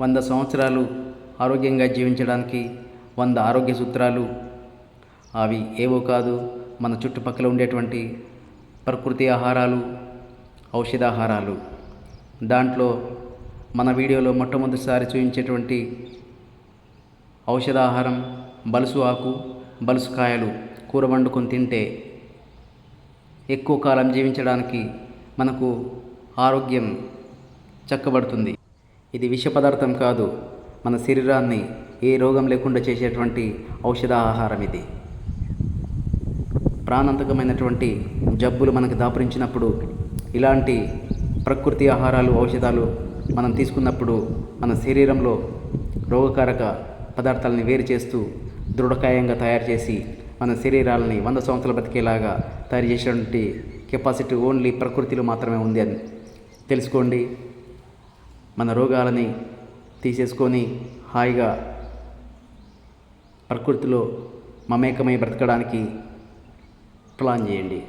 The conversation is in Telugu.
100 సంవత్సరాలు ఆరోగ్యంగా జీవించడానికి 100 ఆరోగ్య సూత్రాలు. అవి ఏవో కాదు, మన చుట్టుపక్కల ఉండేటువంటి ప్రకృతి ఆహారాలు, ఔషధాహారాలు. దాంట్లో మన వీడియోలో మొట్టమొదటిసారి చూపించేటువంటి ఔషధాహారం బలుసు ఆకు, బలుసు కాయలు కూర వండుకొని తింటే ఎక్కువ కాలం జీవించడానికి మనకు ఆరోగ్యం చక్కబడుతుంది. ఇది విష పదార్థం కాదు, మన శరీరాన్ని ఏ రోగం లేకుండా చేసేటువంటి ఔషధ ఆహారం ఇది. ప్రాణాంతకమైనటువంటి జబ్బులు మనకు దాపురించినప్పుడు ఇలాంటి ప్రకృతి ఆహారాలు, ఔషధాలు మనం తీసుకున్నప్పుడు మన శరీరంలో రోగకారక పదార్థాలని వేరు చేస్తూ దృఢకాయంగా తయారు చేసి మన శరీరాలని 100 సంవత్సరాలు బతికేలాగా తయారు చేసేటువంటి కెపాసిటీ ఓన్లీ ప్రకృతిలో మాత్రమే ఉంది అని తెలుసుకోండి. మన రోగాలని తీసేసుకొని హాయిగా ప్రకృతిలో మమేకమై బ్రతకడానికి ప్లాన్ చేయండి.